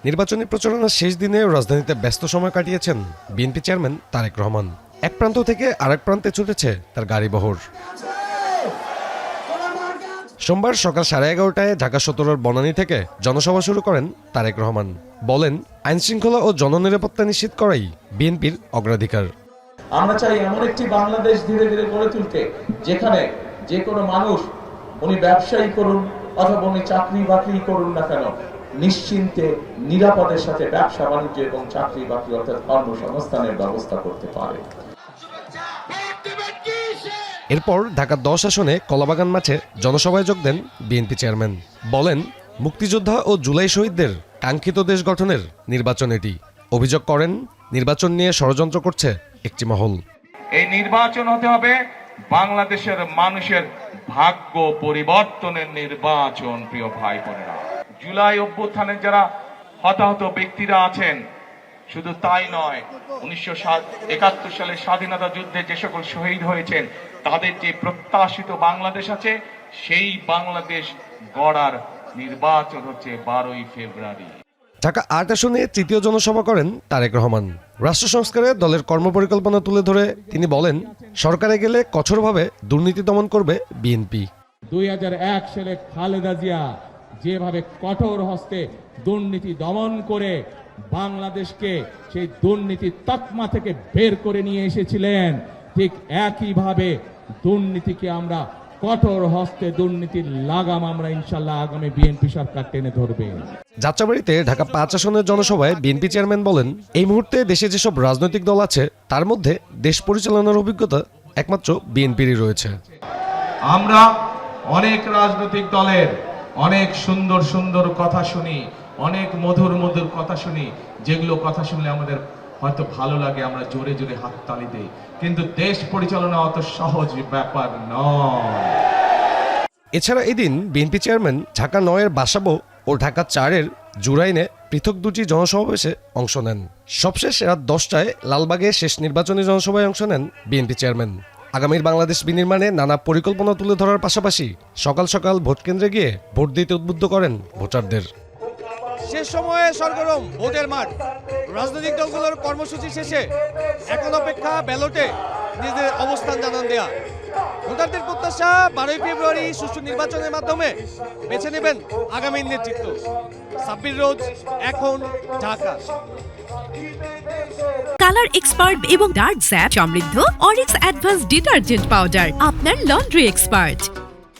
নির্বাচনী প্রচারণার শেষ দিনে রাজধানীতে ব্যস্ত সময় কাটিয়েছেন বিএনপি চেয়ারম্যান তারেক রহমান। এক প্রান্ত থেকে আরেক প্রান্তে ছুটেছে তার গাড়িবহর। সোমবার সকাল 11:30টায় ঢাকা 17-র বনানী থেকে জনসভা শুরু করেন তারেক রহমান। বলেন, আইনশৃঙ্খলা ও জননিরাপত্তা নিশ্চিত করাই বিএনপির অগ্রাধিকার। আমরা চাই এমন একটি বাংলাদেশ ধীরে ধীরে গড়ে তুলতে, যেখানে যে কোনো মানুষ, উনি ব্যবসায়ী করুন অথবা উনি চাকরি বাকরি করুন না কেন, নিশ্চিন্তে নিরাপদের সাথে ব্যবসা বাণিজ্য এবং চাকরি বাকরি অর্থাৎ কর্মসংস্থানের ব্যবস্থা করতে পারে। এরপর ঢাকা 10 আসনে কলাবাগান মাঠে জনসভায় যোগ দেন বিএনপি চেয়ারম্যান। বলেন, মুক্তিযোদ্ধা ও জুলাই শহীদদের কাঙ্ক্ষিত দেশ গঠনের নির্বাচন এটি। অভিযোগ করেন, নির্বাচন নিয়ে ষড়যন্ত্র করছে একটি মহল। এই নির্বাচন হতে হবে বাংলাদেশের মানুষের ভাগ্য পরিবর্তনের নির্বাচন। প্রিয় ভাই বোনেরা, জুলাই অভ্যুত্থানের যারা হতাহত ব্যক্তিরা আছেন, শুধু তাই নয়, 1971 সালের স্বাধীনতা যুদ্ধে যে সকল শহীদ হয়েছেন, তাদের যে প্রত্যাশিত বাংলাদেশ আছে, সেই বাংলাদেশ গড়ার নির্বাচন হচ্ছে 12ই ফেব্রুয়ারি। ঢাকা 8 আসনে তৃতীয় জনসভা করেন তারেক রহমান। রাষ্ট্র সংস্কারে দলের কর্মপরিকল্পনা তুলে ধরে তিনি বলেন, সরকারে গেলে কঠোরভাবে দুর্নীতি দমন করবে বিএনপি। 2001 সালে খালেদা জিয়া যেভাবে কঠোর হস্তে দুর্নীতি দমন করে বাংলাদেশকে সেই দুর্নীতির তকমা থেকে বের করে নিয়ে এসেছিলেন, ঠিক একইভাবে দুর্নীতিকে আমরা কঠোর হস্তে দুর্নীতির লাগাম আমরা ইনশাল্লাহ আগামী বিএনপি সরকার টেনে ধরবে। যাত্রাবাড়িতে ঢাকা 5 আসনের জনসভায় বিএনপি চেয়ারম্যান বলেন, এই মুহূর্তে দেশে যেসব রাজনৈতিক দল আছে, তার মধ্যে দেশ পরিচালনার অভিজ্ঞতা একমাত্র বিএনপিরই রয়েছে। আমরা অনেক রাজনৈতিক দলের অনেক সুন্দর সুন্দর কথা শুনি, অনেক মধুর মধুর কথা শুনি, যেগুলো কথা শুনলে আমাদের হয়তো ভালো লাগে, আমরা জোরে জোরে হাততালি দেই, কিন্তু দেশ পরিচালনা অত সহজ ব্যাপার নয়। এছাড়া এদিন বিএনপি চেয়ারম্যান ঢাকা 9-এর বাসাবো ও ঢাকা 4-এর জুরাইনে পৃথক দুটি জনসমাবেশে অংশ নেন। সবশেষ রাত 10টায় লালবাগে শেষ নির্বাচনী জনসভায় অংশ নেন বিএনপি চেয়ারম্যান। আগামীর বাংলাদেশ বিনির্মাণে নানা পরিকল্পনা তুলে ধরার পাশাপাশি সকাল সকাল ভোট কেন্দ্রে গিয়ে ভোট দিতে উদ্বুদ্ধ করেন ভোটারদের। শেষ সময়ে সরগরম ভোটের মাঠ। রাজনৈতিক দলগুলোর কর্মসূচি শেষে এখন অপেক্ষা ব্যালটে নিজেদের অবস্থান জানান দেয়া। ভোটারদের প্রত্যাশা 12ই ফেব্রুয়ারি সুষ্ঠু নির্বাচনের মাধ্যমে বেছে নেবেন আগামী নেতৃত্ব। সাব্বির রোজ, এখন, ঢাকা। কালার এক্সপার্ট এবং ডার্ক জ্যাপ সমৃদ্ধ অরিক্স অ্যাডভান্স ডিটারজেন্ট পাউডার, আপনার লন্ড্রি এক্সপার্ট।